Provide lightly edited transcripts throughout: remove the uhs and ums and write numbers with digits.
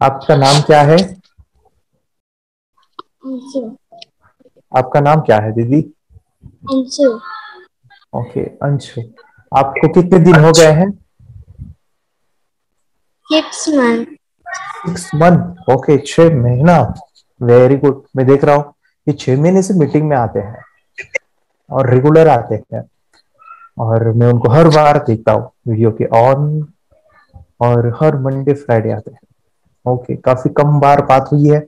आपका नाम क्या है? अंशु। आपका नाम क्या है दीदी? अंशु। ओके, अंशु। आपको कितने दिन हो गए हैं? 6 month। 6 मंथ, ओके, 6 महीना। Very good. मैं देख रहा हूँ ये 6 महीने से मीटिंग में आते हैं और रेगुलर आते हैं, और मैं उनको हर बार देखता हूँ वीडियो के ऑन, और हर मंडे फ्राइडे आते हैं। ओके, काफी कम बार बात हुई है।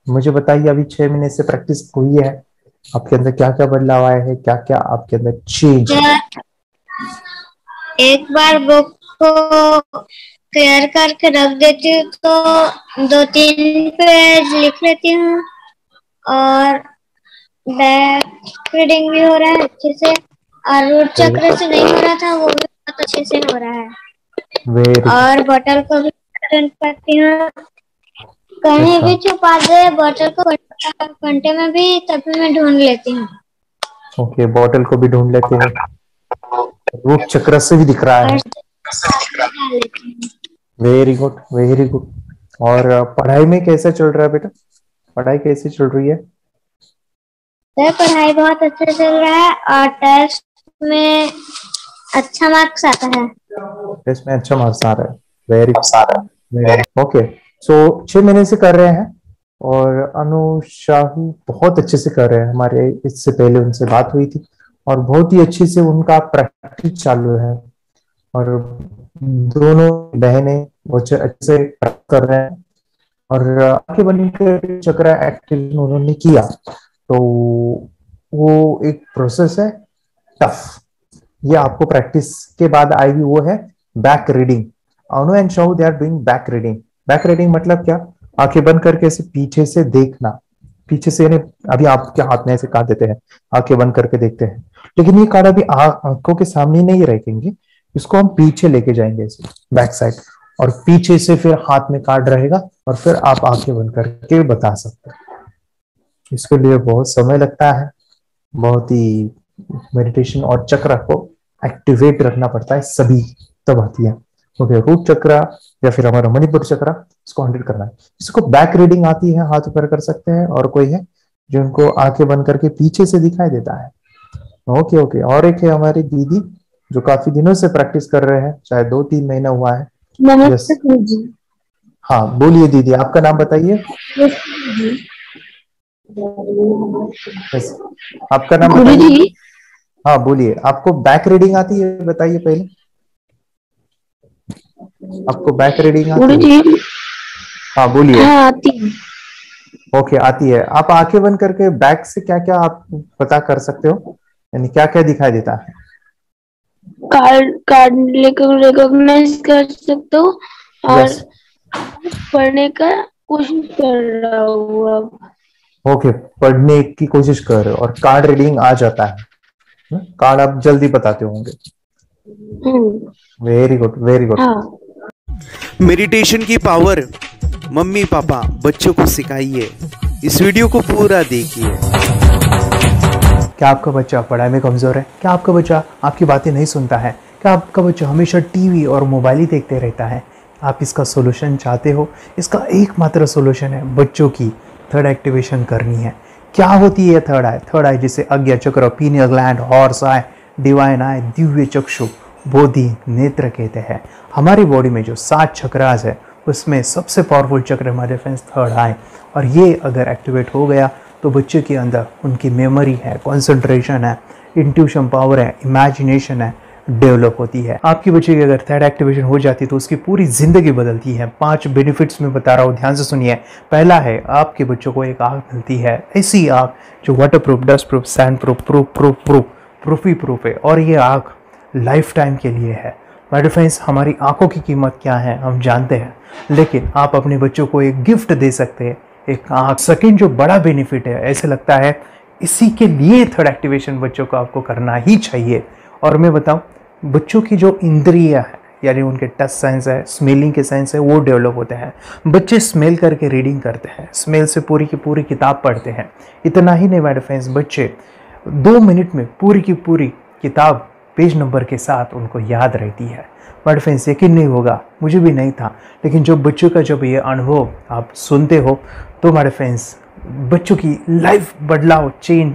मुझे बताइए, अभी 6 महीने से प्रैक्टिस हुई है, आपके अंदर क्या क्या बदलाव आया है, क्या क्या आपके अंदर चेंज है? एक बार बुक को क्लियर करके रख देती हूँ तो 2-3 पेज लिख लेती हूँ। और बैक रीडिंग भी हो रहा है अच्छे से। और रूट चक्र से नहीं हो रहा था, वो भी बहुत अच्छे से हो रहा है। Very good. और बॉटल को भी ढूंढ पाती हूँ। कहीं अच्छा। भी छुपा दे बॉटल को घंटे में भी, तभी मैं ढूंढ लेती हूँ। ओके, बॉटल को भी ढूंढ लेते हो, रूप चक्र से भी दिख रहा और है। निकाल लेती हूँ। Very good, very good. और पढ़ाई में कैसा चल रहा है बेटा? पढ़ाई कैसी चल रही है? तो पढ़ाई बहुत अच्छे से चल रहा है और टेस्ट में अच्छा मार्क्स आता है। टेस्ट में अच्छा मार्क्स आ रहा है। Very very okay. सो 6 महीने से कर रहे हैं, और अनुशाही बहुत अच्छे से कर रहे हैं। हमारे इससे पहले उनसे बात हुई थी, और बहुत ही अच्छे से उनका प्रैक्टिस चालू है, और दोनों बहनें बहुत अच्छे से प्रैक्टिस कर रहे हैं। और आगे बनकर चक्र एक्टिव उन्होंने किया, तो वो एक प्रोसेस है, टफ। ये आपको प्रैक्टिस के बाद आएगी, वो है back reading. Anu and Shahu they are doing back reading. Back reading मतलब क्या? आंखें बंद करके ऐसे पीछे से देखना, पीछे से, यानी अभी आपके हाथ में ऐसे कार्ड देते हैं, आंखें बंद करके देखते हैं, लेकिन ये कार्ड अभी आंखों के सामने नहीं रखेंगे, इसको हम पीछे लेके जाएंगे ऐसे बैक साइड, और पीछे से फिर हाथ में कार्ड रहेगा, और फिर आप आंखें बंद करके बता सकते हैं। इसके लिए बहुत समय लगता है, बहुत ही मेडिटेशन और चक्र को एक्टिवेट रखना पड़ता है, सभी तब आती है। ओके, रूट चक्र या फिर हमारा मणिपुर चक्र, इसको हंड्रेड करना है। इसको बैक रीडिंग आती है, हाथ ऊपर कर सकते हैं, और कोई है जो उनको आंखें बंद करके पीछे से दिखाई देता है। Okay okay. और एक है हमारी दीदी, जो काफी दिनों से प्रैक्टिस कर रहे हैं, शायद 2-3 महीना हुआ है। यस। नमस्ते गुरुजी। हाँ, बोलिए दीदी, आपका नाम बताइए। यस, आपका नाम बताइए। गुरुजी। हाँ बोलिए, आपको बैक रीडिंग आती है, बताइए पहले। आपको बैक रीडिंग आती है? गुरुजी। हाँ बोलिए। हाँ आती है। ओके, आती है। आप आंखें बंद करके बैक से क्या क्या आप पता कर सकते हो, यानी क्या क्या दिखाई देता है? कार्ड कार्ड लेकर रिकॉग्नाइज कर सकते हो। यस। और पढ़ने का कोशिश कर रहा हूँ अब। ओके, पढ़ने की कोशिश कर रहे हो और कार्ड रीडिंग आ जाता है, कार्ड आप जल्दी बताते होंगे। Very good, very good. हाँ। मेडिटेशन की पावर मम्मी पापा बच्चों को सिखाइए। इस वीडियो को पूरा देखिए। क्या आपका बच्चा पढ़ाई में कमजोर है? क्या आपका बच्चा आपकी बातें नहीं सुनता है? क्या आपका बच्चा हमेशा टीवी और मोबाइल ही देखते रहता है? आप इसका सोल्यूशन चाहते हो? इसका एकमात्र सोल्यूशन है बच्चों की थर्ड एक्टिवेशन करनी है। क्या होती है थर्ड आई? थर्ड आई जिसे Ajna chakra, pineal gland, Horus eye, divine eye, दिव्य चक्षु, बोधि नेत्र कहते हैं। हमारी बॉडी में जो 7 चक्रास है, उसमें सबसे पावरफुल चक्र हमारे फ्रेंड्स थर्ड आई, और ये अगर एक्टिवेट हो गया तो बच्चे के अंदर उनकी मेमोरी है, कंसंट्रेशन है, इंट्यूशन पावर है, इमेजिनेशन है, डेवलप होती है। आपकी बच्चे की अगर थर्ड एक्टिवेशन हो जाती है तो उसकी पूरी जिंदगी बदलती है। 5 बेनिफिट्स में बता रहा हूँ, ध्यान से सुनिए। पहला है, आपके बच्चों को एक आँख मिलती है, ऐसी आँख जो waterproof, dustproof, sandproof, proof proof proof proof ही प्रूफ है, और ये आँख लाइफ टाइम के लिए है। माय फ्रेंड्स, हमारी आंखों की कीमत क्या है हम जानते हैं, लेकिन आप अपने बच्चों को एक गिफ्ट दे सकते हैं, एक आंख। सेकंड जो बड़ा बेनिफिट है, ऐसे लगता है इसी के लिए थर्ड एक्टिवेशन बच्चों को आपको करना ही चाहिए। और मैं बताऊं, बच्चों की जो इंद्रियां है, यानी उनके टच सेंस है, स्मेलिंग के सेंस है, वो डेवलप होते हैं। बच्चे स्मेल करके रीडिंग करते हैं, स्मेल से पूरी की पूरी किताब पढ़ते हैं। इतना ही नहीं माय फ्रेंड्स, बच्चे 2 मिनट में पूरी की पूरी किताब पेज नंबर के साथ उनको याद रहती है। बट फ्रेंड्स यकीन नहीं होगा, मुझे भी नहीं था, लेकिन जो बच्चों का जब ये अनुभव आप सुनते हो तो हमारे फ्रेंड्स बच्चों की लाइफ बदलाव चेंज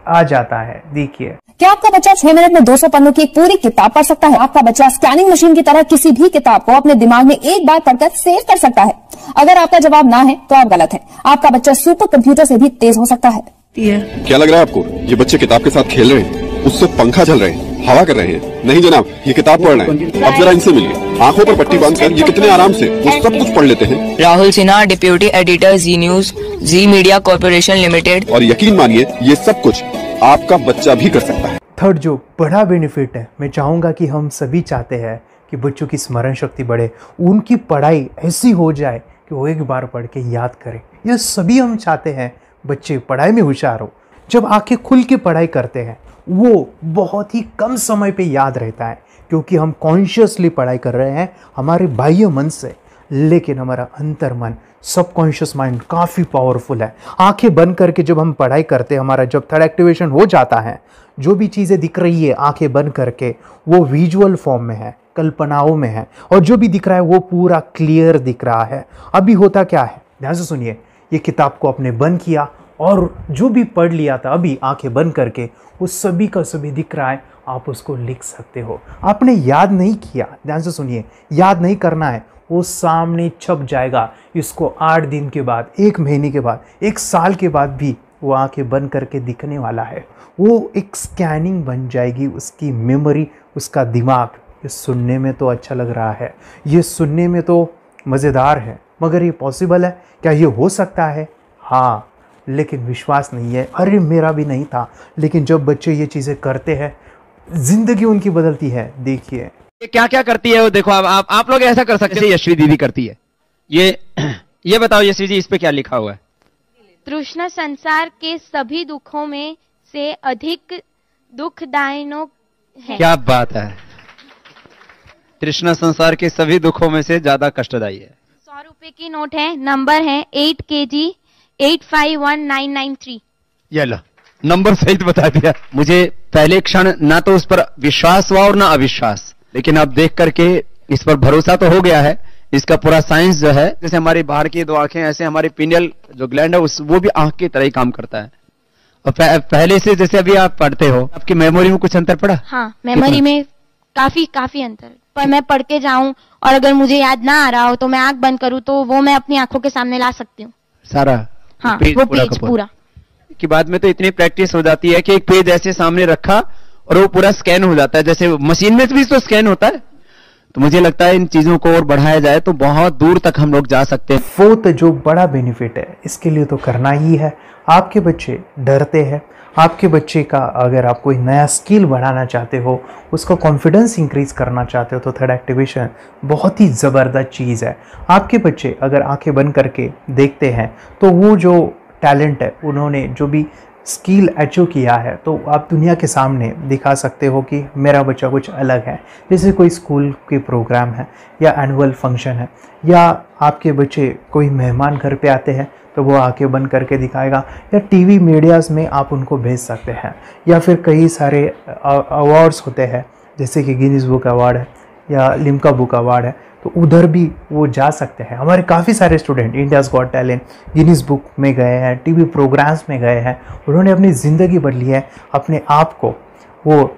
आ जाता है। देखिए, क्या आपका बच्चा 6 मिनट में 200 पन्नों की एक पूरी किताब पढ़ सकता है? आपका बच्चा स्कैनिंग मशीन की तरह किसी भी किताब को अपने दिमाग में एक बार पढ़कर सेव कर सकता है? अगर आपका जवाब ना है तो आप गलत हैं। आपका बच्चा सुपर कंप्यूटर से भी तेज हो सकता है। क्या लग रहा है आपको ये बच्चे किताब के साथ खेल रहे हैं, उससे पंखा चल रहे हैं, हवा कर रहे हैं? नहीं जनाब, ये किताब पढ़ रहे हैं। अब जरा इनसे मिलिए, आंखों पर पट्टी बांधकर ये कितने आराम से वो सब कुछ पढ़ लेते हैं। राहुल सिन्हा, डिप्यूटी एडिटर, जी न्यूज, जी मीडिया कॉर्पोरेशन लिमिटेड। और यकीन मानिए ये सब कुछ आपका बच्चा भी कर सकता है। थर्ड जो बड़ा बेनिफिट है, मैं चाहूँगा कि हम सभी चाहते हैं कि बच्चों की स्मरण शक्ति बढ़े, उनकी पढ़ाई ऐसी हो जाए कि वो एक बार पढ़ के याद करें। यह सभी हम चाहते हैं बच्चे पढ़ाई में होशियार हो। जब आंखें खुल के पढ़ाई करते हैं वो बहुत ही कम समय पे याद रहता है, क्योंकि हम कॉन्शियसली पढ़ाई कर रहे हैं हमारे बाह्य मन से, लेकिन हमारा अंतर मन, सबकॉन्शियस माइंड काफ़ी पावरफुल है। आंखें बंद करके जब हम पढ़ाई करते हैं, हमारा जब थर्ड एक्टिवेशन हो जाता है, जो भी चीज़ें दिख रही है आंखें बंद करके वो विजुअल फॉर्म में है, कल्पनाओं में है, और जो भी दिख रहा है वो पूरा क्लियर दिख रहा है। अभी होता क्या है, ध्यान से सुनिए, ये किताब को आपने बंद किया और जो भी पढ़ लिया था अभी आंखें बंद करके वो सभी का सभी दिख रहा है, आप उसको लिख सकते हो। आपने याद नहीं किया, ध्यान से सुनिए, याद नहीं करना है, वो सामने छप जाएगा। इसको 8 दिन के बाद, 1 महीने के बाद, 1 साल के बाद भी वो आंखें बंद करके दिखने वाला है। वो एक स्कैनिंग बन जाएगी, उसकी मेमोरी, उसका दिमाग। ये सुनने में तो अच्छा लग रहा है, ये सुनने में तो मज़ेदार है, मगर ये पॉसिबल है क्या? ये हो सकता है, हाँ, लेकिन विश्वास नहीं है। अरे मेरा भी नहीं था, लेकिन जब बच्चे ये चीज़ें करते हैं जिंदगी उनकी बदलती है। देखिए ये क्या क्या करती है वो देखो। अब आप लोग ऐसा कर सकते हैं, यशवी दीदी करती है। ये बताओ यशवी जी, इस पे क्या लिखा हुआ है? तृष्णा संसार के सभी दुखों में से अधिक दुखदायक है। क्या बात है, तृष्णा संसार के सभी दुखों में से ज्यादा कष्टदायी है। 100 रुपए की नोट है, नंबर है 8 kg 851993। ये लो, नंबर सहित बता दिया। मुझे पहले क्षण ना तो उस पर विश्वास हुआ और ना अविश्वास, लेकिन अब देख करके इस पर भरोसा तो हो गया है। इसका पूरा साइंस जो है, जैसे हमारी बाहर की 2 आंखें, ऐसे हमारी पिनियल जो ग्लैंड है वो भी आंख की तरह ही काम करता है। और पहले से जैसे अभी आप पढ़ते हो, आपकी मेमोरी में कुछ अंतर पड़ा? हाँ, मेमोरी में काफी अंतर। पर मैं पढ़ के जाऊं और अगर मुझे याद ना आ रहा हो तो मैं आंख बंद करूं तो वो मैं अपनी आंखों के सामने ला सकती हूँ सारा। हाँ, वो पेज पूरा की बाद में तो इतनी प्रैक्टिस हो जाती है कि एक पेज ऐसे सामने रखा और वो पूरा स्कैन हो जाता है, जैसे मशीन में भी तो स्कैन होता है। तो मुझे लगता है इन चीजों को और बढ़ाया जाए तो बहुत दूर तक हम लोग जा सकते हैं। फोर्थ जो बड़ा बेनिफिट है, इसके लिए तो करना ही है। आपके बच्चे डरते हैं, आपके बच्चे का अगर आप कोई नया स्किल बढ़ाना चाहते हो, उसका कॉन्फिडेंस इंक्रीज करना चाहते हो, तो थर्ड एक्टिवेशन बहुत ही ज़बरदस्त चीज़ है। आपके बच्चे अगर आंखें बंद करके देखते हैं तो वो जो टैलेंट है, उन्होंने जो भी स्किल अचीव किया है, तो आप दुनिया के सामने दिखा सकते हो कि मेरा बच्चा कुछ अलग है। जैसे कोई स्कूल के प्रोग्राम है या एनुअल फंक्शन है, या आपके बच्चे कोई मेहमान घर पे आते हैं तो वो आंखें बंद करके दिखाएगा, या टीवी मीडियाज़ में आप उनको भेज सकते हैं, या फिर कई सारे अवार्ड्स होते हैं जैसे कि गिनीज बुक अवार्ड है या लिम्का बुक अवार्ड है, तो उधर भी वो जा सकते हैं। हमारे काफ़ी सारे student India's got talent, Guinness book में गए हैं, टीवी प्रोग्राम्स में गए हैं, उन्होंने अपनी ज़िंदगी बदली है, अपने आप को वो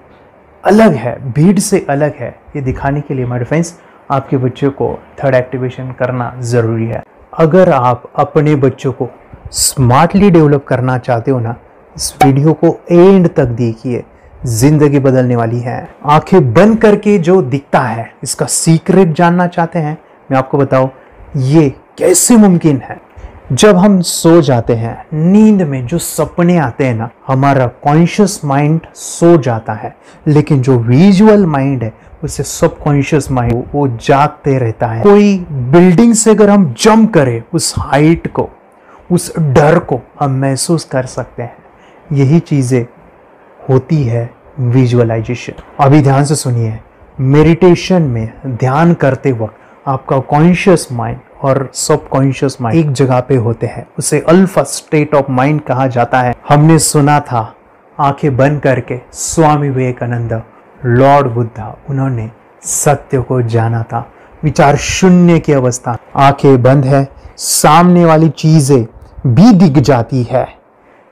अलग है, भीड़ से अलग है, ये दिखाने के लिए मेरे फ्रेंड्स आपके बच्चों को थर्ड एक्टिवेशन करना ज़रूरी है। अगर आप अपने बच्चों को स्मार्टली डेवलप करना चाहते हो ना, इस वीडियो को एंड तक देखिए, जिंदगी बदलने वाली है। आंखें बंद करके जो दिखता है, इसका सीक्रेट जानना चाहते हैं, मैं आपको बताऊं ये कैसे मुमकिन है। जब हम सो जाते हैं, नींद में जो सपने आते हैं ना, हमारा कॉन्शियस माइंड सो जाता है, लेकिन जो विजुअल माइंड है, उसे सबकॉन्शियस माइंड वो जागते रहता है। कोई बिल्डिंग से अगर हम जंप करें, उस हाइट को, उस डर को हम महसूस कर सकते हैं। यही चीज़ें होती है विजुअलाइजेशन। अभी ध्यान से सुनिए, मेडिटेशन में ध्यान करते वक्त आपका कॉन्शियस माइंड और सबकॉन्शियस माइंड एक जगह पे होते हैं, उसे अल्फा स्टेट ऑफ माइंड कहा जाता है। हमने सुना था आंखें बंद करके स्वामी विवेकानंद लॉर्ड बुद्धा, उन्होंने सत्य को जाना था। विचार शून्य की अवस्था, आंखें बंद है, सामने वाली चीजें भी दिख जाती है।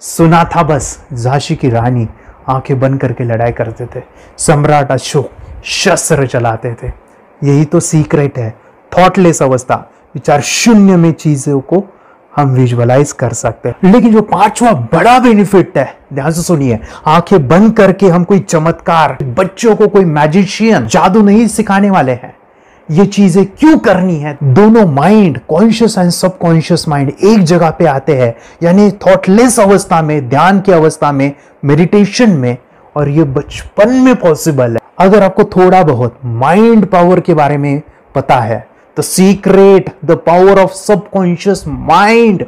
सुना था बस, झांसी की रानी आंखें बंद करके लड़ाई करते थे, सम्राट अशोक शस्त्र चलाते थे। यही तो सीक्रेट है, थॉटलेस अवस्था, विचार शून्य में चीजों को हम विजुअलाइज कर सकते हैं। लेकिन जो पांचवा बड़ा बेनिफिट है, ध्यान से सुनिए, आंखें बंद करके हम कोई चमत्कार, बच्चों को कोई मैजिशियन जादू नहीं सिखाने वाले हैं। ये चीजें क्यों करनी है? दोनों mind, conscious and subconscious mind एक जगह पे आते हैं, यानी थॉटलेस अवस्था में, ध्यान की अवस्था में, मेडिटेशन में, और ये बचपन में पॉसिबल है। अगर आपको थोड़ा बहुत माइंड पावर के बारे में पता है, the secret, the power of subconscious mind,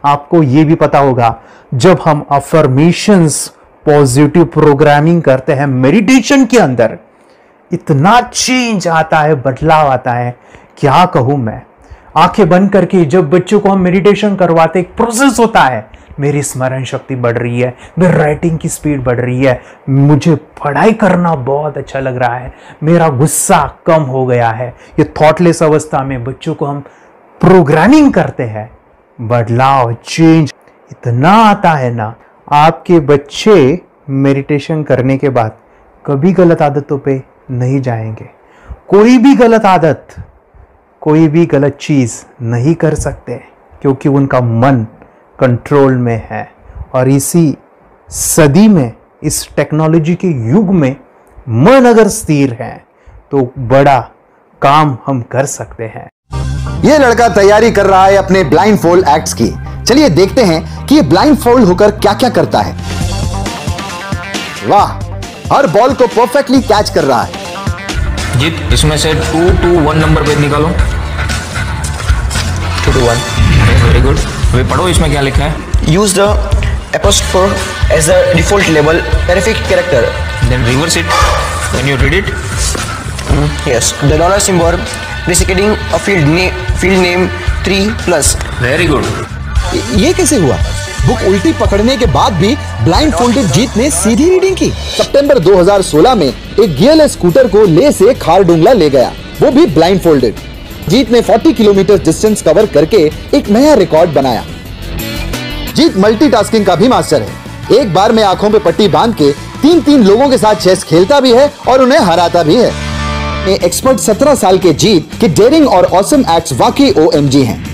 आपको ये भी पता होगा जब हम अफर्मेशंस, पॉजिटिव प्रोग्रामिंग करते हैं मेडिटेशन के अंदर, इतना चेंज आता है, बदलाव आता है, क्या कहूं मैं। आंखें बंद करके जब बच्चों को हम मेडिटेशन करवाते, एक प्रोसेस होता है, मेरी स्मरण शक्ति बढ़ रही है, मेरी राइटिंग की स्पीड बढ़ रही है, मुझे पढ़ाई करना बहुत अच्छा लग रहा है, मेरा गुस्सा कम हो गया है। ये थॉटलेस अवस्था में बच्चों को हम प्रोग्रामिंग करते हैं, बदलाव, चेंज इतना आता है ना। आपके बच्चे मेडिटेशन करने के बाद कभी गलत आदतों पे नहीं जाएंगे। कोई भी गलत आदत, कोई भी गलत चीज नहीं कर सकते, क्योंकि उनका मन कंट्रोल में है। और इसी सदी में, इस टेक्नोलॉजी के युग में, मन अगर स्थिर है तो बड़ा काम हम कर सकते हैं। ये लड़का तैयारी कर रहा है अपने ब्लाइंड फोल्ड एक्ट्स की। चलिए देखते हैं कि ये ब्लाइंड फोल्ड होकर क्या क्या करता है। वाह, हर बॉल को परफेक्टली कैच कर रहा है। जीत, इसमें से 2 to 1 नंबर पे निकालो। 2 to 1, वेरी गुड। वे पढ़ो, इसमें क्या लिखा है? Use the apostrophe as the default label terrific character. Then reverse it when you read it. Yes, the dollar symbol designating a field name 3+. Very good. ये कैसे हुआ? बुक उल्टी पकड़ने के बाद भी ब्लाइंड फोल्डेड जीत ने सीधी रीडिंग की। सितंबर 2016 में एक गियरलेस स्कूटर को ले से खारडुंगला ले गया, वो भी ब्लाइंड फोल्डेड। जीत ने 40 किलोमीटर डिस्टेंस कवर करके एक नया रिकॉर्ड बनाया। जीत मल्टीटास्किंग का भी मास्टर है। एक बार में आंखों पे पट्टी बांध के 3 लोगों के साथ चेस खेलता भी है और उन्हें हराता भी है। एक्सपर्ट 17 साल के जीत के डेयरिंग और ऑसम एक्ट्स वाकई OMG हैं।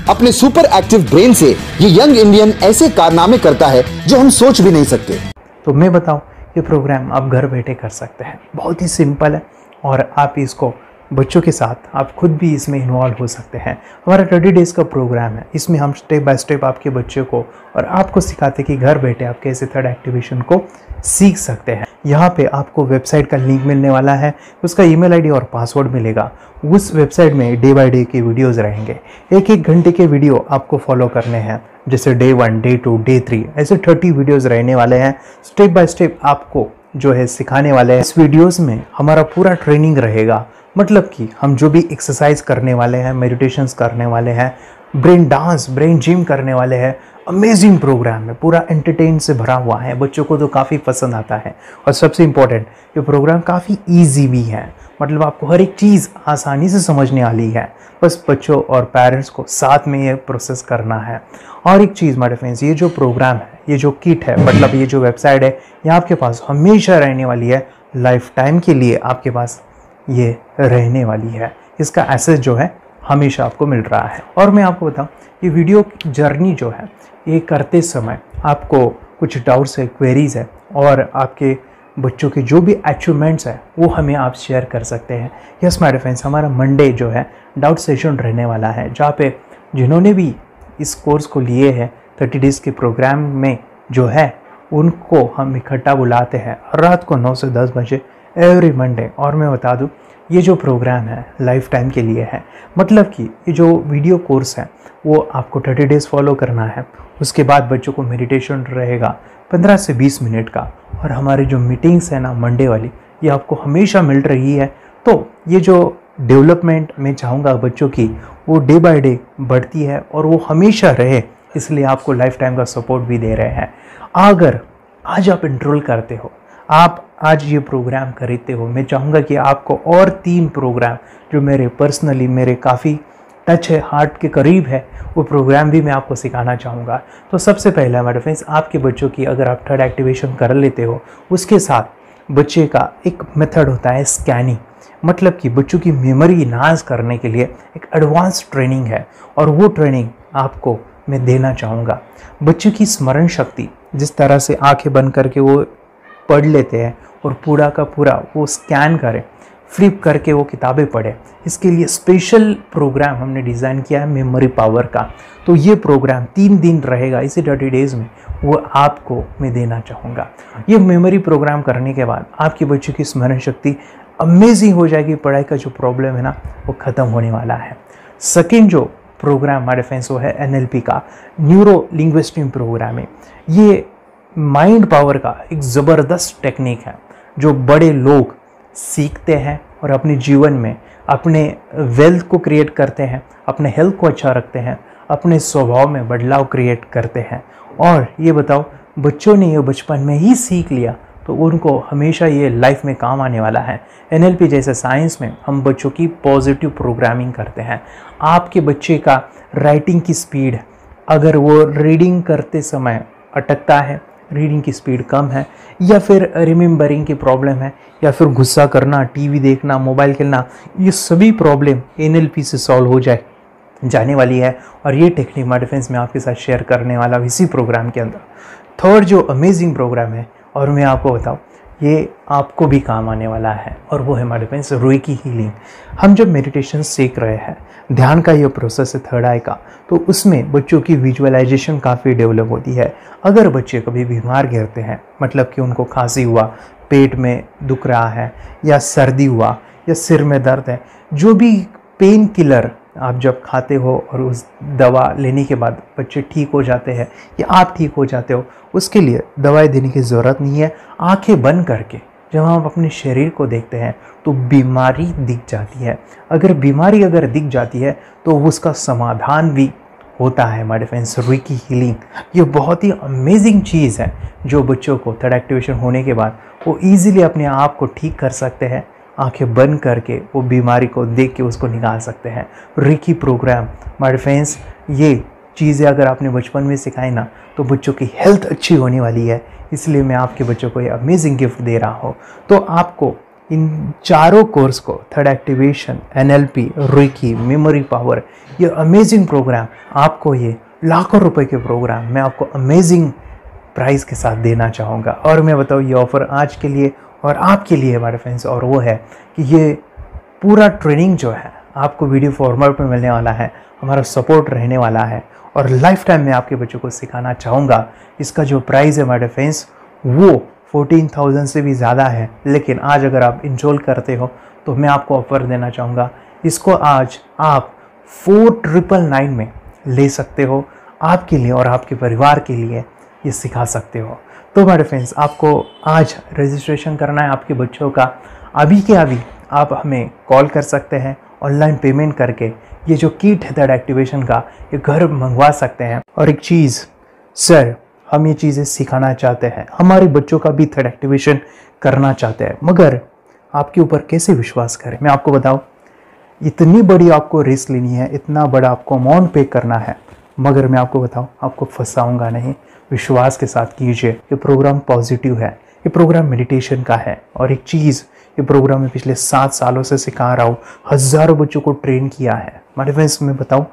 अपने सुपर एक्टिव ब्रेन से ये यंग इंडियन ऐसे कारनामे करता है जो हम सोच भी नहीं सकते। तो मैं बताऊं, ये प्रोग्राम आप घर बैठे कर सकते हैं, बहुत ही सिंपल है, और आप इसको बच्चों के साथ आप खुद भी इसमें इन्वॉल्व हो सकते हैं। हमारा 30 डेज़ का प्रोग्राम है, इसमें हम स्टेप बाय स्टेप आपके बच्चे को और आपको सिखाते हैं कि घर बैठे आप कैसे थर्ड एक्टिवेशन को सीख सकते हैं। यहाँ पे आपको वेबसाइट का लिंक मिलने वाला है, उसका ईमेल आईडी और पासवर्ड मिलेगा। उस वेबसाइट में डे बाय डे के वीडियोज़ रहेंगे, 1-1 घंटे के वीडियो आपको फॉलो करने हैं, जैसे डे 1, डे 2, डे 3, ऐसे 30 वीडियोज़ रहने वाले हैं। स्टेप बाय स्टेप आपको जो है सिखाने वाले हैं। इस वीडियोज़ में हमारा पूरा ट्रेनिंग रहेगा, मतलब कि हम जो भी एक्सरसाइज करने वाले हैं, मेडिटेशंस करने वाले हैं, ब्रेन डांस, ब्रेन जिम करने वाले हैं। अमेजिंग प्रोग्राम है, पूरा एंटरटेन से भरा हुआ है, बच्चों को तो काफ़ी पसंद आता है। और सबसे इम्पोर्टेंट, ये प्रोग्राम काफ़ी ईजी भी है, मतलब आपको हर एक चीज़ आसानी से समझने वाली है। बस बच्चों और पेरेंट्स को साथ में ये प्रोसेस करना है। और एक चीज़ माय फ्रेंड्स, ये जो प्रोग्राम है, ये जो किट है, मतलब ये जो वेबसाइट है, ये आपके पास हमेशा रहने वाली है, लाइफ टाइम के लिए आपके पास ये रहने वाली है। इसका एक्सेस जो है हमेशा आपको मिल रहा है। और मैं आपको बताऊं, ये वीडियो जर्नी जो है, ये करते समय आपको कुछ डाउट्स है, क्वेरीज है, और आपके बच्चों के जो भी अचीवमेंट्स है वो हमें आप शेयर कर सकते हैं। यस माय फ्रेंड्स, हमारा मंडे जो है डाउट सेशन रहने वाला है, जहाँ पे जिन्होंने भी इस कोर्स को लिए हैं 30 डेज़ के प्रोग्राम में जो है, उनको हम इकट्ठा बुलाते हैं रात को 9 से 10 बजे एवरी मंडे। और मैं बता दूं, ये जो प्रोग्राम है लाइफ टाइम के लिए है, मतलब कि ये जो वीडियो कोर्स है वो आपको 30 डेज़ फॉलो करना है। उसके बाद बच्चों को मेडिटेशन रहेगा 15 से 20 मिनट का, और हमारी जो मीटिंग्स है ना मंडे वाली, ये आपको हमेशा मिल रही है। तो ये जो डेवलपमेंट मैं चाहूँगा बच्चों की, वो डे बाय डे बढ़ती है और वो हमेशा रहे, इसलिए आपको लाइफ टाइम का सपोर्ट भी दे रहे हैं। अगर आज आप एनरोल करते हो, आप आज ये प्रोग्राम खरीदते हो, मैं चाहूँगा कि आपको और 3 प्रोग्राम जो मेरे पर्सनली मेरे काफ़ी टच है, हार्ट के करीब है, वो प्रोग्राम भी मैं आपको सिखाना चाहूँगा। तो सबसे पहला मेरे फ्रेंड्स, आपके बच्चों की अगर आप थर्ड एक्टिवेशन कर लेते हो, उसके साथ बच्चे का एक मेथड होता है स्कैनिंग, मतलब कि बच्चों की मेमोरी इनहांस करने के लिए एक एडवांस ट्रेनिंग है, और वो ट्रेनिंग आपको मैं देना चाहूँगा। बच्चों की स्मरण शक्ति, जिस तरह से आंखें बंद करके वो पढ़ लेते हैं और पूरा का पूरा वो स्कैन करें, फ्लिप करके वो किताबें पढ़े, इसके लिए स्पेशल प्रोग्राम हमने डिज़ाइन किया है मेमोरी पावर का। तो ये प्रोग्राम 3 दिन रहेगा, इसी 30 डेज़ में वो आपको मैं देना चाहूँगा। ये मेमोरी प्रोग्राम करने के बाद आपके बच्चों की स्मरण शक्ति अमेजिंग हो जाएगी, पढ़ाई का जो प्रॉब्लम है ना वो ख़त्म होने वाला है। सेकेंड जो प्रोग्राम हमारे फ्रेंड्स वो है NLP का, न्यूरो लिंग्विस्टिक प्रोग्राम है। ये माइंड पावर का एक ज़बरदस्त टेक्निक है जो बड़े लोग सीखते हैं और अपने जीवन में अपने वेल्थ को क्रिएट करते हैं, अपने हेल्थ को अच्छा रखते हैं, अपने स्वभाव में बदलाव क्रिएट करते हैं। और ये बताओ, बच्चों ने ये बचपन में ही सीख लिया तो उनको हमेशा ये लाइफ में काम आने वाला है। NLP जैसे साइंस में हम बच्चों की पॉजिटिव प्रोग्रामिंग करते हैं। आपके बच्चे का राइटिंग की स्पीड, अगर वो रीडिंग करते समय अटकता है, रीडिंग की स्पीड कम है, या फिर रिमेंबरिंग की प्रॉब्लम है, या फिर गुस्सा करना, टीवी देखना, मोबाइल खेलना, ये सभी प्रॉब्लम NLP से सॉल्व हो जाने वाली है। और ये टेक्निक माय डिफेंस में आपके साथ शेयर करने वाला इसी प्रोग्राम के अंदर। थर्ड जो अमेजिंग प्रोग्राम है, और मैं आपको बताऊँ ये आपको भी काम आने वाला है, और वो है माय डिफेंस रेकी हीलिंग। हम जब मेडिटेशन सीख रहे हैं, ध्यान का ये प्रोसेस है थर्ड आई का, तो उसमें बच्चों की विजुअलाइजेशन काफ़ी डेवलप होती है। अगर बच्चे कभी बीमार गिरते हैं, मतलब कि उनको खांसी हुआ, पेट में दुख रहा है, या सर्दी हुआ, या सिर में दर्द है, जो भी पेन किलर आप जब खाते हो और उस दवा लेने के बाद बच्चे ठीक हो जाते हैं या आप ठीक हो जाते हो, उसके लिए दवाई देने की ज़रूरत नहीं है। आंखें बंद करके जब हम अपने शरीर को देखते हैं तो बीमारी दिख जाती है। अगर बीमारी दिख जाती है तो उसका समाधान भी होता है माय डिफेंस रेकी हीलिंग। ये बहुत ही अमेजिंग चीज़ है जो बच्चों को थर्ड एक्टिवेशन होने के बाद वो ईजिली अपने आप को ठीक कर सकते हैं। आंखें बंद करके वो बीमारी को देख के उसको निकाल सकते हैं। रेकी प्रोग्राम माय डिफेंस, ये चीज़ें अगर आपने बचपन में सिखाई ना तो बच्चों की हेल्थ अच्छी होने वाली है। इसलिए मैं आपके बच्चों को ये अमेजिंग गिफ्ट दे रहा हूँ। तो आपको इन चारों कोर्स को, third activation, NLP, reiki, memory power, ये अमेजिंग प्रोग्राम, आपको ये लाखों रुपए के प्रोग्राम मैं आपको अमेजिंग प्राइस के साथ देना चाहूँगा। और मैं बताऊँ ये ऑफ़र आज के लिए और आपके लिए हमारे फ्रेंड्स, और वो है कि ये पूरा ट्रेनिंग जो है आपको वीडियो फॉर्मेट में मिलने वाला है, हमारा सपोर्ट रहने वाला है, और लाइफ टाइम में आपके बच्चों को सिखाना चाहूँगा। इसका जो प्राइस है हमारे फ्रेंड्स वो 14,000 से भी ज़्यादा है, लेकिन आज अगर आप इंजॉल करते हो तो मैं आपको ऑफ़र देना चाहूँगा। इसको आज आप 4,999 में ले सकते हो। आपके लिए और आपके परिवार के लिए ये सिखा सकते हो। तो हमारे फ्रेंड्स, आपको आज रजिस्ट्रेशन करना है आपके बच्चों का। अभी के अभी आप हमें कॉल कर सकते हैं, ऑनलाइन पेमेंट करके ये जो किट है थर्ड एक्टिवेशन का, ये घर मंगवा सकते हैं। और एक चीज़ सर, हम ये चीज़ें सिखाना चाहते हैं, हमारे बच्चों का भी थर्ड एक्टिवेशन करना चाहते हैं, मगर आपके ऊपर कैसे विश्वास करें? मैं आपको बताऊं, इतनी बड़ी आपको रिस्क लेनी है, इतना बड़ा आपको अमाउंट पे करना है, मगर मैं आपको बताऊं, आपको फंसाऊंगा नहीं। विश्वास के साथ कीजिए। ये प्रोग्राम पॉजिटिव है, ये प्रोग्राम मेडिटेशन का है। और एक चीज़, ये प्रोग्राम मैं पिछले 7 सालों से सिखा रहा हूँ, हज़ारों बच्चों को ट्रेन किया है। मेरे फ्रेंड्स, मैं बताऊँ,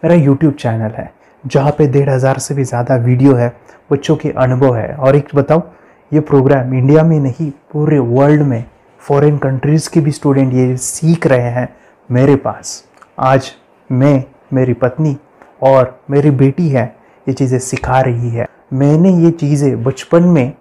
मेरा यूट्यूब चैनल है जहाँ पे 1,500 से भी ज़्यादा वीडियो है, बच्चों के अनुभव है। और एक बताऊँ, ये प्रोग्राम इंडिया में नहीं, पूरे वर्ल्ड में फॉरेन कंट्रीज़ के भी स्टूडेंट ये सीख रहे हैं मेरे पास। आज मैं, मेरी पत्नी और मेरी बेटी है, ये चीज़ें सिखा रही है। मैंने ये चीज़ें बचपन में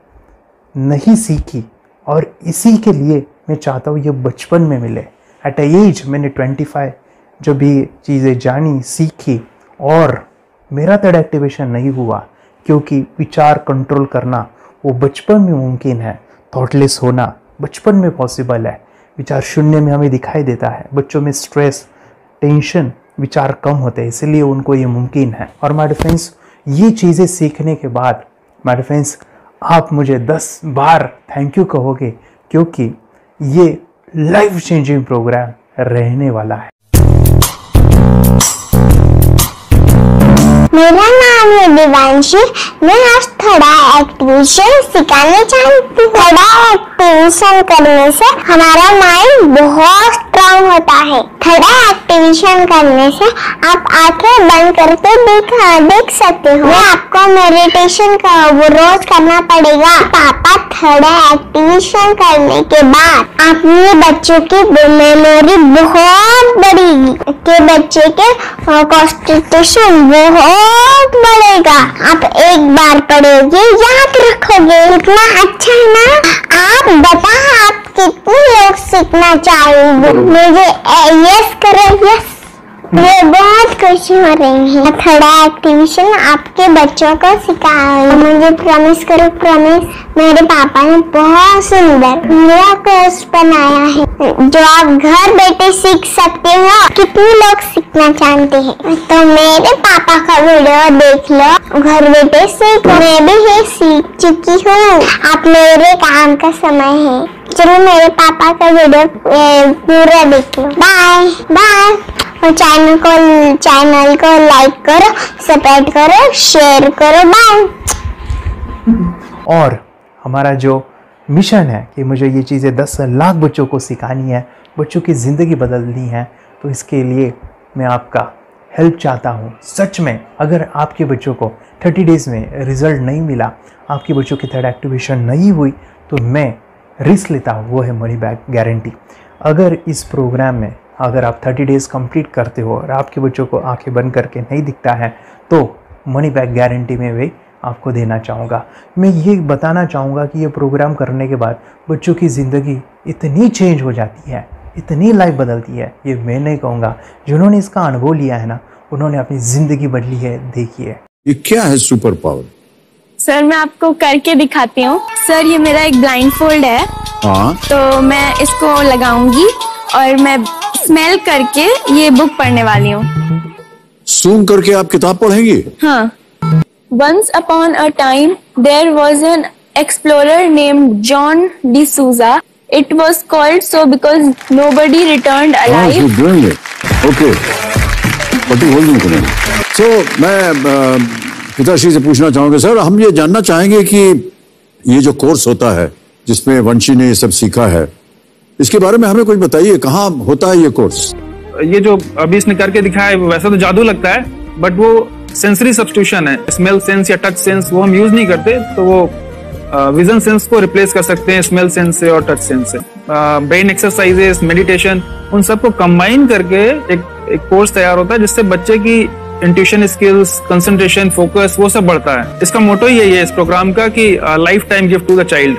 नहीं सीखी और इसी के लिए मैं चाहता हूँ ये बचपन में मिले। एट एज मैंने 25 जब ये चीज़ें जानी, सीखी, और मेरा थर्ड एक्टिवेशन नहीं हुआ क्योंकि विचार कंट्रोल करना वो बचपन में मुमकिन है। थॉटलेस होना बचपन में पॉसिबल है। विचार शून्य में हमें दिखाई देता है। बच्चों में स्ट्रेस, टेंशन, विचार कम होते हैं, इसलिए उनको ये मुमकिन है। और माय फ्रेंड्स, ये चीज़ें सीखने के बाद माय फ्रेंड्स, आप मुझे 10 बार थैंक यू कहोगे क्योंकि ये लाइफ चेंजिंग प्रोग्राम रहने वाला है। मेरा नाम है दिवांशी। मैं आज थोड़ा एक्टिवेशन सिखाना चाहती हूँ। थोड़ा एक्टिवेशन करने से हमारा माइंड बहुत स्ट्रांग होता है। थोड़ा एक्टिवेशन करने से आप आंखें बंद करके देख सकते हो। मैं आपको मेडिटेशन का वो रोज करना पड़ेगा। पापा थोड़ा एक्टिवेशन करने के बाद अपने बच्चों की मेमोरी बहुत बढ़ेगी, के बच्चे के कॉन्सेंट्रेशन बहुत बढ़ेगा। आप एक बार पढ़ोगे याद रखोगे, इतना अच्छा है ना। आप बता आप कितने लोग सीखना चाहोगे? मुझे यस करो, यस। मुझे बहुत खुशी हो रही है। थोड़ा एक्टिवेशन आपके बच्चों को सिखाओ। मुझे प्रॉमिस करो, प्रॉमिस। मेरे पापा ने बहुत सुंदर मेरा कोर्स बनाया है जो आप घर बैठे सीख सकते हो। कितने लोग सीखना चाहते हैं तो मेरे पापा का वीडियो देख लो, घर बैठे सीख। मैं भी ये सीख चुकी हूँ। आप मेरे काम का समय है। चलो मेरे पापा का वीडियो पूरा देख लो। Bye bye. और चैनल को लाइक करो, सब्सक्राइब करो, शेयर करो। बाय। और हमारा जो मिशन है कि मुझे ये चीज़ें 10 लाख बच्चों को सिखानी है, बच्चों की ज़िंदगी बदलनी है, तो इसके लिए मैं आपका हेल्प चाहता हूँ। सच में अगर आपके बच्चों को 30 डेज़ में रिज़ल्ट नहीं मिला, आपके बच्चों की थर्ड एक्टिवेशन नहीं हुई, तो मैं रिस्क लेता हूँ, वो है मनी बैक गारंटी। अगर इस प्रोग्राम में अगर आप 30 डेज़ कंप्लीट करते हो और आपके बच्चों को आंखें बंद करके नहीं दिखता है, तो मनी बैक गारंटी में भी आपको देना चाहूँगा। मैं ये बताना चाहूँगा कि ये प्रोग्राम करने के बाद बच्चों की ज़िंदगी इतनी चेंज हो जाती है, इतनी लाइफ बदलती है, ये मैं नहीं कहूँगा। जिन्होंने इसका अनुभव लिया है ना, उन्होंने अपनी ज़िंदगी बदली है। देखिए ये क्या है सुपर पावर? सर मैं आपको करके दिखाती हूँ। सर ये मेरा एक ब्लाइंड फोल्ड है। हाँ। तो मैं इसको लगाऊंगी और मैं स्मेल करके ये बुक पढ़ने वाली हूँ। सूंघ करके आप किताब पढ़ेंगी? हाँ। Once upon a time, there was an explorer named John D'Souza. It was called so because nobody returned alive. You're doing it. Okay. What are you holding today? So मैं पिताश्री से पूछना चाहूँगा, सर हम ये जानना चाहेंगे कि ये जो कोर्स होता है जिसमें वंशी ने ये सब सीखा है, इसके बारे में हमें कुछ बताइए। कहाँ होता है ये कोर्स? ये जो अभी इसने करके दिखाया है वैसा तो जादू लगता है, बट वो सेंसरी सब्स्टिट्यूशन है। स्मेल सेंस या टच सेंस वो हम यूज नहीं करते, तो वो विजन सेंस को रिप्लेस कर सकते हैं स्मेल सेंस से और टच सेंस से। ब्रेन एक्सरसाइजेस, मेडिटेशन, उन सबको कंबाइन करके एक कोर्स तैयार होता है जिससे बच्चे की इंट्यूशन स्किल्स, कंसंट्रेशन, फोकस वो सब बढ़ता है। इसका मोटो ही यही है इस प्रोग्राम का कि life time gift to the child.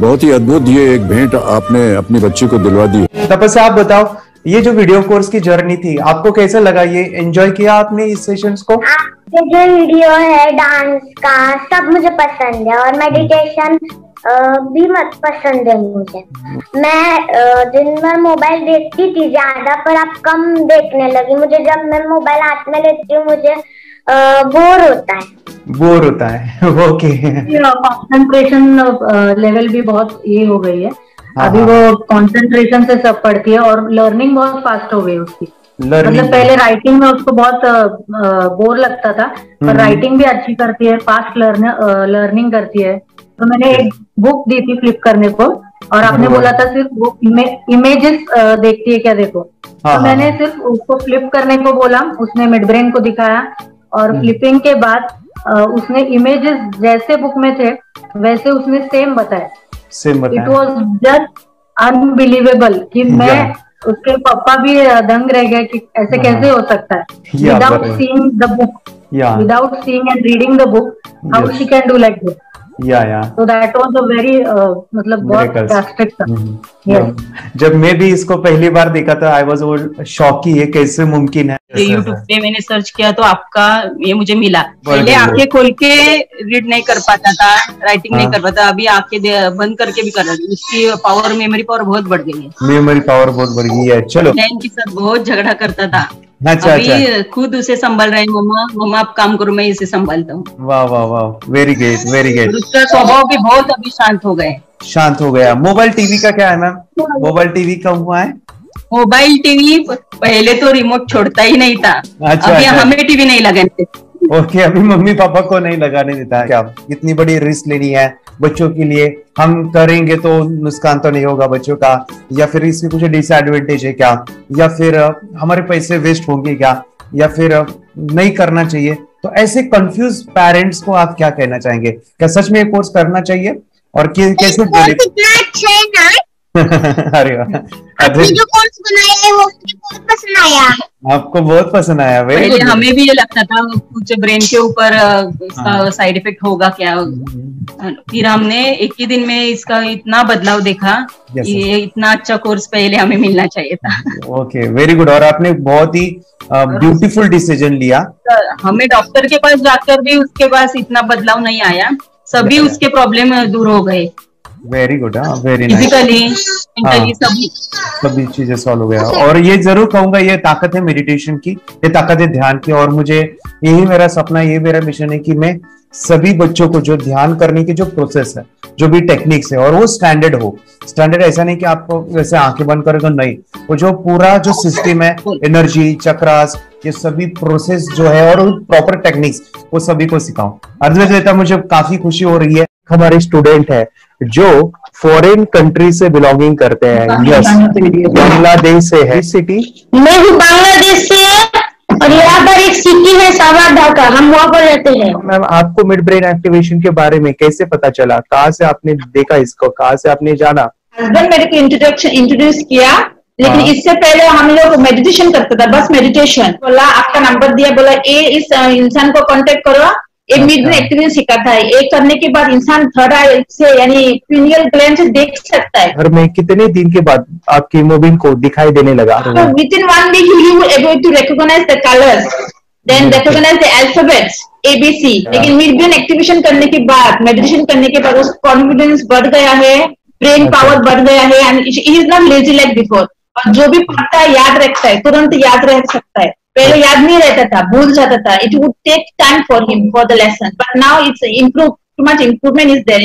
बहुत ही अद्भुत ये एक भेंट आपने अपनी बच्ची को दिलवा दी। तपस्या आप बताओ, ये जो वीडियो कोर्स की जर्नी थी आपको कैसा लगा? ये एंजॉय किया आपने इस सेशंस को? आपके जो वीडियो है डांस का सब मुझे पसंद है और मेडिटेशन भी मत पसंद है मुझे। मैं दिन भर मोबाइल देखती थी ज्यादा, पर अब कम देखने लगी। मुझे जब मैं मोबाइल हाथ में लेती हूँ मुझे बोर होता है। ओके। कंसंट्रेशन लेवल भी बहुत ये हो गई है। अभी वो कंसंट्रेशन से सब पढ़ती है और लर्निंग बहुत फास्ट हो गई उसकी। मतलब पहले राइटिंग में उसको बहुत बोर लगता था, पर राइटिंग भी अच्छी करती है, फास्ट लर्निंग करती है। तो मैंने एक बुक दी थी फ्लिप करने को और आपने बोला था सिर्फ वो इमेजेस देखती है क्या, देखो। तो मैंने सिर्फ उसको फ्लिप करने को बोला, उसने मिड ब्रेन को दिखाया और फ्लिपिंग के बाद उसने इमेजेस जैसे बुक में थे वैसे उसने सेम बताया। इट वॉज जस्ट अनबिलीवेबल कि मैं उसके पापा भी दंग रह गए कि ऐसे कैसे हो सकता है। Without seeing the book, without seeing and reading the book, how she can do like this. So that was a very मतलब बहुत drastic था। जब मैं भी इसको पहली बार देखा था, आई वाज शॉक कि ये कैसे मुमकिन है। यूट्यूब पे मैंने सर्च किया तो आपका ये मुझे मिला। पहले आंखें खोल के रीड नहीं कर पाता था, राइटिंग नहीं कर पाता, अभी आंखें बंद करके भी कर रहा है। उसकी पावर, मेमोरी पावर बहुत बढ़ गई है। मेमोरी पावर बहुत बढ़ गई है। चलो, बहन के साथ बहुत झगड़ा करता था, अच्छा, अभी खुद उसे संभाल रहे हैं। मम्मा आप काम करो, मैं इसे संभालता हूँ। वाह वाह वाह, वेरी ग्रेट वेरी ग्रेट। उसका स्वभाव भी बहुत अभी शांत हो गए। शांत हो गया। मोबाइल टीवी का क्या है मैम? मोबाइल टीवी कब हुआ है? मोबाइल टीवी पहले तो रिमोट छोड़ता ही नहीं था। अच्छा, अभी अच्छा। हमें टीवी नहीं लगाने देते। ओके, अभी मम्मी पापा को नहीं लगाने देता है। क्या इतनी बड़ी रिस्क लेनी है बच्चों के लिए? हम करेंगे तो नुकसान तो नहीं होगा बच्चों का, या फिर इसमें कुछ डिसएडवांटेज है क्या, या फिर हमारे पैसे वेस्ट होंगे क्या, या फिर नहीं करना चाहिए? तो ऐसे कंफ्यूज पेरेंट्स को आप क्या कहना चाहेंगे? क्या सच में ये कोर्स करना चाहिए और कैसे? कितना अच्छा है ना। अरे वाह, आपने जो कोर्स बनाया है वो मुझे बहुत पसंद आया। आपको बहुत पसंद आया? पहले हमें भी ये लगता था कुछ ब्रेन के ऊपर इसका साइड इफेक्ट होगा क्या। फिर हमने एक ही दिन में इसका इतना बदलाव देखा। ये इतना अच्छा कोर्स पहले हमें मिलना चाहिए था। Okay, very good. और आपने बहुत ही ब्यूटीफुल डिसीजन लिया। हमें डॉक्टर के पास जाकर भी उसके पास इतना बदलाव नहीं आया, सभी उसके प्रॉब्लम दूर हो गए। Very good, very nice. Physically, mentally सभी चीजें सॉल्व हो गया। और ये जरूर कहूंगा, ये ताकत है मेडिटेशन की, ये ताकत है ध्यान की। और मुझे यही मेरा सपना, ये मेरा मिशन है कि मैं सभी बच्चों को जो ध्यान करने की जो प्रोसेस है, जो भी टेक्निक्स है, और वो स्टैंडर्ड हो। स्टैंडर्ड ऐसा नहीं कि आपको वैसे आंखें बंद करें तो नहीं, वो जो पूरा जो सिस्टम है, एनर्जी, चक्रास, ये सभी प्रोसेस जो है और प्रॉपर टेक्निक्स, वो सभी को सिखाऊं। अद्वैत, मुझे काफी खुशी हो रही है। हमारे स्टूडेंट है जो फॉरेन कंट्री से बिलोंगिंग करते हैं। यस, बांग्लादेश से है। सिटी मैं हूँ बांग्लादेश से, और यहाँ पर एक सिटी है सावर ढाका, हम वहाँ पर रहते हैं। मैम, आपको मिड ब्रेन एक्टिवेशन के बारे में कैसे पता चला? कहाँ से आपने देखा इसको, कहाँ से आपने जाना? हस्बैंड मेरे को इंट्रोड्यूस किया, लेकिन इससे पहले हम लोग मेडिटेशन करते थे, बस मेडिटेशन। बोला आपका नंबर दिया, बोला ये इस इंसान को कांटेक्ट करो, ये मिड ब्रेन एक्टिवेशन सिखाता है। ये करने के बाद इंसान थर्ड आई से यानी पिनियल ग्लैंड से देख सकता है। घर में कितने दिन के बाद आपकी हीमोग्लोबिन को दिखाई देने लगा? Within 1 week you able to recognize the colours, then recognize the alphabets ABC। लेकिन मिड ब्रेन एक्टिवेशन करने के बाद, मेडिटेशन करने के बाद उसका कॉन्फिडेंस बढ़ गया है, ब्रेन पावर बढ़ गया है, and he is not lazy like before. और जो भी पढ़ता है याद रखता है, तुरंत याद रह सकता है। पहले याद नहीं रहता था, भूल जाता था। It would take time for him for the lesson, but now it's improve, too much improvement is there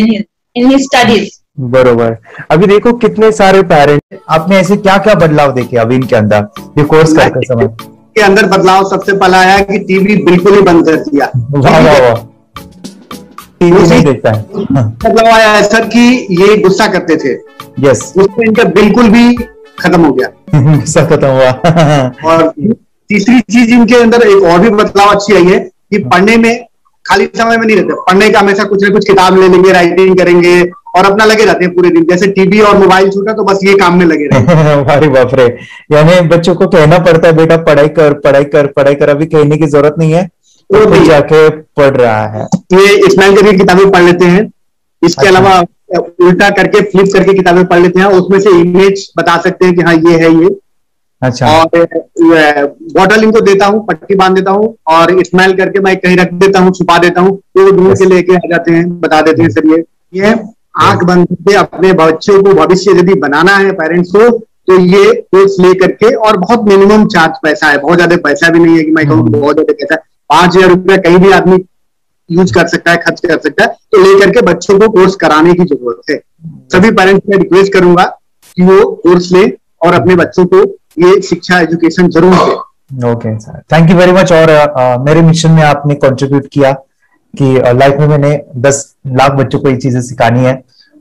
in his studies. बरोबर। अभी देखो कितने सारे पेरेंट्स, आपने ऐसे क्या क्या बदलाव देखे अभी इनके अंदर ये कोर्स करते समय? के अंदर बदलाव सबसे पहला आया कि टीवी बिल्कुल ही बंद कर दिया। वाह वाह वाह, टीवी नहीं देखता है। बदलाव आया है सर कि ये गुस्सा करते थे। यस, उसमें इनका बिल्कुल भी खत्म हो गया। गुस्सा खत्म हुआ। और तीसरी चीज इनके अंदर एक और भी बदलाव अच्छी आई है कि पढ़ने में खाली समय में नहीं रहते, पढ़ने का हमेशा कुछ ना कुछ किताब ले लेंगे, राइटिंग करेंगे और अपना लगे रहते हैं पूरे दिन। जैसे टीवी और मोबाइल छूटा तो बस ये काम में लगे रहते। अरे बाप रे, यानी बच्चों को कहना पड़ता है बेटा पढ़ाई कर, पढ़ाई कर, पढ़ाई कर। अभी कहने की जरूरत नहीं है, वो भी जाके पढ़ रहा है। ये स्माइल करके किताबें पढ़ लेते हैं। इसके अलावा उल्टा करके, फ्लिप करके किताबें पढ़ लेते हैं, उसमें से इमेज बता सकते हैं कि हाँ ये है ये। अच्छा। और बॉटल इनको देता हूँ, पट्टी बांध देता हूँ और स्माइल करके मैं कहीं रख देता हूँ, छुपा देता हूँ, तो ढूंढ के लेके आ जाते हैं, बता देते हैं सर ये आंख बंद करके अपने बच्चों को भविष्य यदि बनाना है पेरेंट्स को, तो ये कोर्स ले करके। और बहुत मिनिमम चार्ज पैसा है, बहुत ज्यादा पैसा भी नहीं है कि मैं कहूँ बहुत ज्यादा पैसा है। 5,000 रुपया कहीं भी आदमी यूज कर सकता है, खर्च कर सकता है। तो लेकर के बच्चों को कोर्स कराने की जरूरत है। सभी पेरेंट्स में रिक्वेस्ट करूंगा कि वो कोर्स ले और अपने बच्चों को ये शिक्षा, एजुकेशन जरूर दे। Okay sir, thank you very much. और मेरे मिशन में आपने कंट्रीब्यूट किया कि लाइफ में मैंने 10 लाख बच्चों को ये चीजें सिखानी है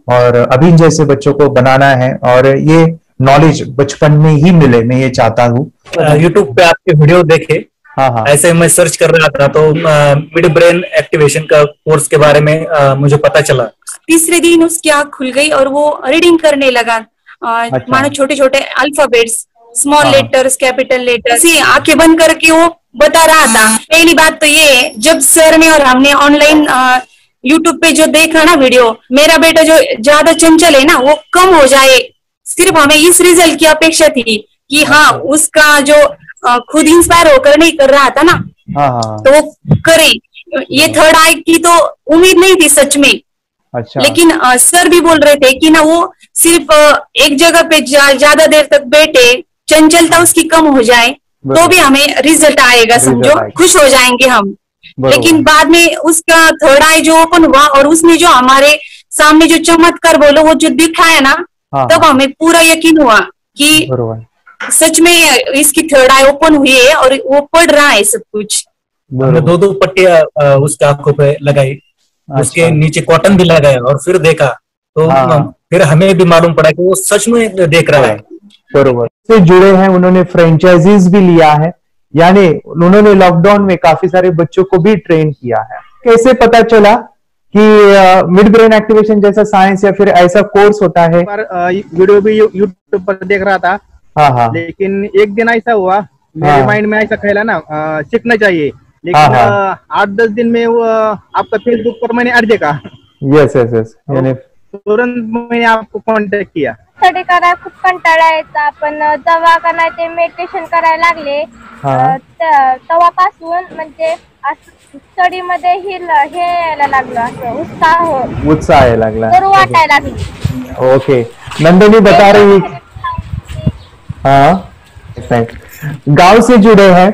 और अभी जैसे बच्चों को बनाना है, और ये नॉलेज बचपन में ही मिले, मैं ये चाहता हूँ। यूट्यूब पे आपके वीडियो देखे, हाँ, ऐसे मैं सर्च कर रहा था तो मिड ब्रेन एक्टिवेशन का कोर्स के बारे में मुझे पता चला। तीसरे दिन उसकी आंख खुल गई और वो रीडिंग करने लगा। मानो छोटे छोटे alphabets, small letters, capital letters, आंखें बंद करके वो बता रहा था। पहली बात तो ये, जब सर ने और हमने ऑनलाइन यूट्यूब पे जो देखा ना वीडियो, मेरा बेटा जो ज्यादा चंचल है ना वो कम हो जाए, सिर्फ हमें इस रिजल्ट की अपेक्षा थी कि हाँ उसका जो खुद इंस्पायर होकर नहीं कर रहा था ना, तो वो करे। ये थर्ड आई की तो उम्मीद नहीं थी सच में। अच्छा। लेकिन सर भी बोल रहे थे कि ना वो सिर्फ एक जगह पे ज्यादा देर तक बैठे, चंचलता उसकी कम हो जाए तो भी हमें रिजल्ट आएगा, समझो खुश हो जाएंगे हम। लेकिन बाद में उसका थर्ड आई जो ओपन हुआ और उसने जो हमारे सामने जो चमत्कार बोलो वो जो दिखाया ना, तब हमें पूरा यकीन हुआ कि सच में इसकी थर्ड आई ओपन हुई है और वो पढ़ रहा है सब कुछ। हमने 2 पट्टियां उसके आंखों पे लगाई, उसके नीचे कॉटन भी लगाया और फिर देखा तो फिर हमें भी मालूम पड़ा कि वो सच में देख रहा है। बरोबर से जुड़े हैं, उन्होंने फ्रेंचाइजीज भी लिया है, यानी उन्होंने लॉकडाउन में काफी सारे बच्चों को भी ट्रेन किया है। कैसे पता चला कि मिड ब्रेन एक्टिवेशन जैसा साइंस या फिर ऐसा कोर्स होता है? वीडियो भी यूट्यूब पर देख रहा था। हाँ। लेकिन एक दिन ऐसा हुआ, मेरे माइंड में ऐसा ख्याल ना सीखना चाहिए, लेकिन 8-10 दिन में वो आपका फेसबुक पर मैंने अर्ज देखा। यस यानी तुरंत मैंने आपको कॉन्टॅक्ट किया। स्टडी करायला खूप कंटाळा यायचा, पण जेव्हा का नाही ते मेडिटेशन करायला लागले तेव्हापासून म्हणजे स्टडी मध्ये हे यायला लागलं, असं उत्साह यायला लागला, तर वाटायला लागली। ओके, नंदिनी बता रही है गांव से जुड़े हैं,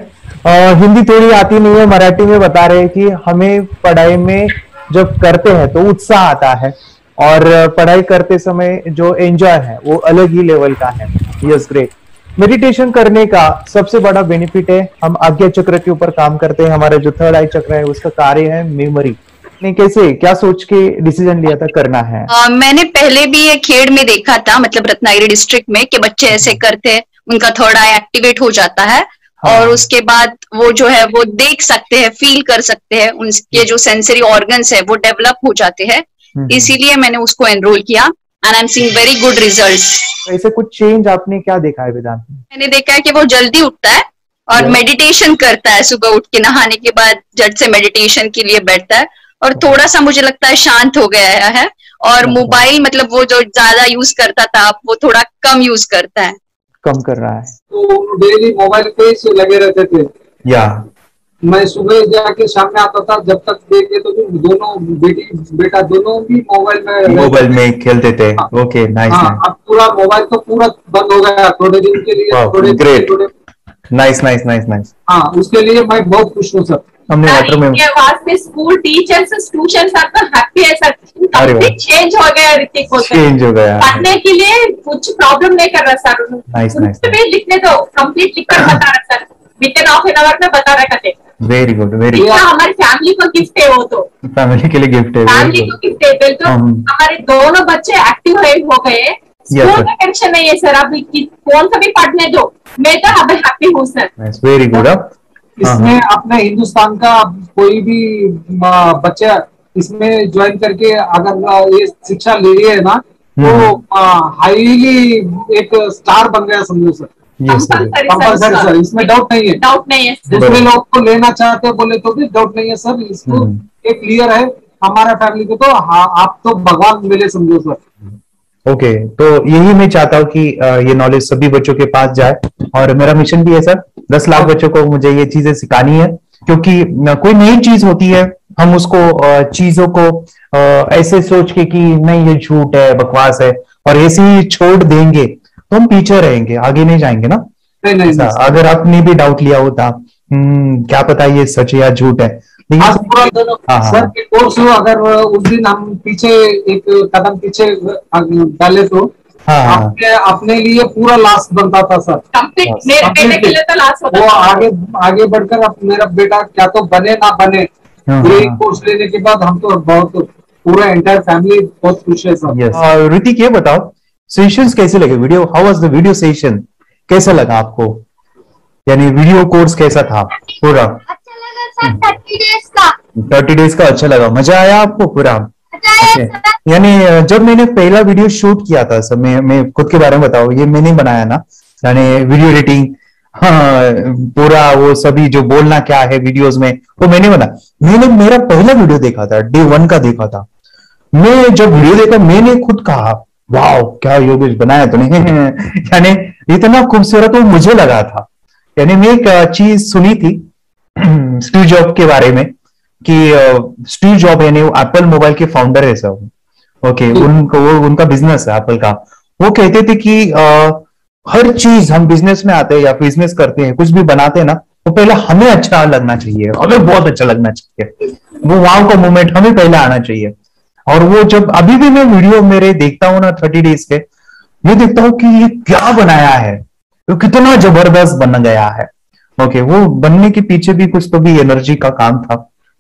हिंदी थोड़ी आती नहीं है, मराठी में बता रहे हैं कि हमें पढ़ाई में जब करते हैं तो उत्साह आता है और पढ़ाई करते समय जो एंजॉय है वो अलग ही लेवल का है। Yes great. मेडिटेशन करने का सबसे बड़ा बेनिफिट है, हम आज्ञा चक्र के ऊपर काम करते हैं, हमारा जो थर्ड आई चक्र है उसका कार्य है मेमोरी। ने कैसे क्या सोच के डिसीजन लिया था करना है? मैंने पहले भी ये खेड़ में देखा था, मतलब रत्नागिरी डिस्ट्रिक्ट में, कि बच्चे ऐसे करते हैं, उनका थर्ड आई एक्टिवेट हो जाता है और उसके बाद वो जो है वो देख सकते हैं, फील कर सकते हैं, उनके जो सेंसरी ऑर्गन्स है वो डेवलप हो जाते हैं। इसीलिए मैंने उसको एनरोल किया and I am seeing very good results. ऐसे कुछ चेंज आपने क्या देखा है वेदांत में? मैंने देखा है कि वो जल्दी उठता है और मेडिटेशन करता है, सुबह उठ के नहाने के बाद झट से मेडिटेशन के लिए बैठता है और थोड़ा सा मुझे लगता है शांत हो गया है, और मोबाइल मतलब वो जो ज्यादा यूज करता था वो थोड़ा कम यूज करता है, कम कर रहा है। तो डेली मोबाइल पे ही लगे रहते थे। या मैं सुबह जाके सामने आता था, जब तक देखे तो दोनों बेटा दोनों भी मोबाइल में खेलते थे। Okay, nice. अब पूरा मोबाइल तो पूरा बंद हो गया थोड़े दिन के लिए। थोड़े नाइस। हाँ, उसके लिए मैं बहुत खुश हूँ सर। हमने वाटर में वास्ते स्कूल टीचर्स ट्यूशन आपका हैप्पी है सर, कंप्लीट चेंज हो गया ऋतिक को, चेंज हो गया, पढ़ने के लिए कुछ प्रॉब्लम नहीं कर रहा सर। नाइस। लिखने दो, कंप्लीट लिखकर बता रहा sir, with in half an hour में बता रहा करते। Very good, very good. हमारी फैमिली को गिफ्ट है, वो तो फैमिली के लिए गिफ्ट है, फैमिली को गिफ्ट है। तो हमारे दोनों बच्चे एक्टिव हो गए, स्कूल का टेंशन नहीं है सर, अभी कौन सा भी पढ़ने दो, मैं तो अभी हैप्पी हूँ सर। Very good. इसमें अपने हिंदुस्तान का कोई भी बच्चा इसमें ज्वाइन करके अगर ये शिक्षा ले रही है ना, तो हाईली एक स्टार बन गया समझो सर। कंपल्सरी सर, इसमें डाउट नहीं है। दूसरे लोग को लेना चाहते बोले तो भी डाउट नहीं है सर, इसको एक क्लियर है हमारा फैमिली को, तो आप तो भगवान मिले समझो सर। ओके, तो यही मैं चाहता हूँ कि ये नॉलेज सभी बच्चों के पास जाए, और मेरा मिशन भी है सर, 10 लाख बच्चों को मुझे ये चीजें सिखानी है, क्योंकि कोई नई चीज होती है, हम उसको चीजों को ऐसे सोच के कि नहीं ये झूठ है, बकवास है, और ऐसे ही छोड़ देंगे तो हम पीछे रहेंगे, आगे नहीं जाएंगे ना। नहीं। अगर आपने भी डाउट लिया होता क्या पता ये सच है या झूठ है, सर के कोर्स अगर उस दिन हम पीछे एक कदम पीछे डाले तो अपने लिए पूरा लास्ट बनता था सर, मेरे बेटे के लिए तो लास्ट होता वो आगे बढ़कर अब मेरा बेटा क्या तो बने ना बने, ये कोर्स लेने के बाद हम तो बहुत पूरा एंटायर फैमिली बहुत खुश है सर। ऋतिक ये बताओ, सेशंस कैसे लगे? Video, how was the video session, कैसा लगा आपको? यानी वीडियो कोर्स कैसा था पूरा? अच्छा लगा सर, 30 डेज का अच्छा लगा, मजा आया आपको पूरा? यानी जब मैंने पहला वीडियो शूट किया था सर, मैं खुद के बारे में बताओ, ये मैंने बनाया ना, यानी वीडियो एडिटिंग, पूरा वो सभी जो बोलना क्या है वीडियोस में वो मैंने बना। मैंने मेरा पहला वीडियो देखा था, डे 1 का देखा था। मैं जब वीडियो देखा मैंने खुद कहा वाह क्या योगेश बनाया तो नहीं यानी इतना खूबसूरत वो मुझे लगा था। यानी मैं एक चीज सुनी थी स्टीव जॉब के बारे में कि स्टीव जॉब यानी एप्पल मोबाइल के फाउंडर है सब, ओके, उनका बिजनेस है एप्पल का। वो कहते थे कि हर चीज हम बिजनेस में आते हैं या बिजनेस करते हैं, कुछ भी बनाते हैं ना, तो पहले हमें अच्छा लगना चाहिए, हमें बहुत अच्छा लगना चाहिए, वो वाव का मोमेंट हमें पहले आना चाहिए। और वो जब अभी भी मैं वीडियो मेरे देखता हूँ ना 30 डेज के, ये देखता हूँ कि ये क्या बनाया है, तो कितना जबरदस्त बन गया है। ओके, वो बनने के पीछे भी कुछ तो भी एनर्जी का काम था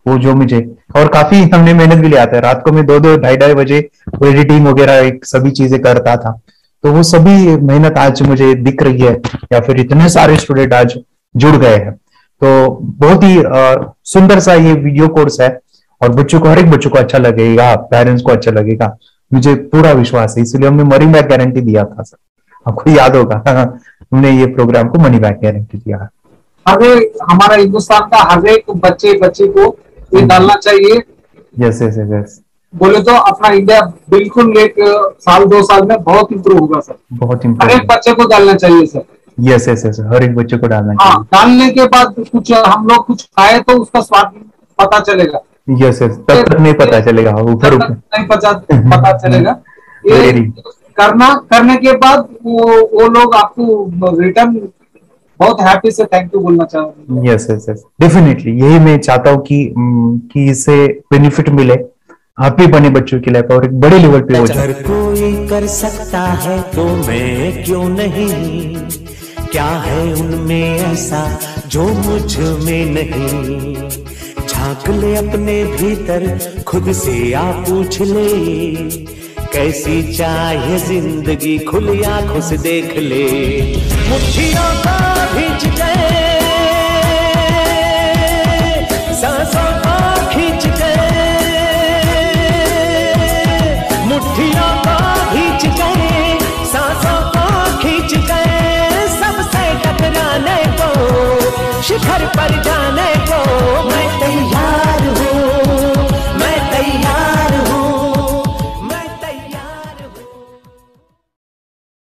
वो, जो मुझे, और काफी हमने मेहनत भी लिया था। रात को मैं 2-2 ढाई बजे एडिटिंग वगैरह सभी चीजें करता था। तो वो सभी मेहनत आज मुझे दिख रही है, या फिर इतने सारे स्टूडेंट आज जुड़ गए हैं। तो बहुत ही सुंदर सा ये वीडियो कोर्स है, और बच्चों को, हर एक बच्चों को अच्छा लगेगा, पेरेंट्स को अच्छा लगेगा, मुझे पूरा विश्वास है। इसलिए हमने मनी बैक गारंटी दिया था सर, आपको याद होगा हमने ये प्रोग्राम को मनी बैक गारंटी दिया है। हमारा हिंदुस्तान का हर एक बच्चे को ये डालना चाहिए। यस यस यस, बोले तो अपना इंडिया बिल्कुल 1 साल 2 साल में बहुत इम्प्रूव होगा सर, बहुत हर इम्प्रूव। एक बच्चे को डालना चाहिए सर। यस यस यस, हर एक बच्चे को डालना हाँ, चाहिए। डालने के बाद कुछ हम लोग कुछ खाए तो उसका स्वाद पता चलेगा। यस यस, तब तक नहीं पता चलेगा, ऊपर ऊपर नहीं पता चलेगा। ये करने के बाद वो लोग आपको रिटर्न बहुत हैप्पी से थैंक यू बोलना चाहूंगा। यस यस यस, डेफिनेटली यही मैं चाहता हूँ कि इससे बेनिफिट मिले, हैप्पी बने बच्चों की लाइफ, और एक बड़े लेवल पे हो जाए। अगर कोई कर सकता है तो मैं क्यों नहीं, क्या है उनमें ऐसा जो मुझ में नहीं। झांक ले अपने भीतर, खुद से आ पूछ ले, कैसी चाहे जिंदगी, खुली आंखों से देख ले। मुट्ठियों को खींच गए, सांसों को खींच गए, मुट्ठियों को खींच गए, सांसों को खींच गए, सबसे टकराने को, शिखर पर जाने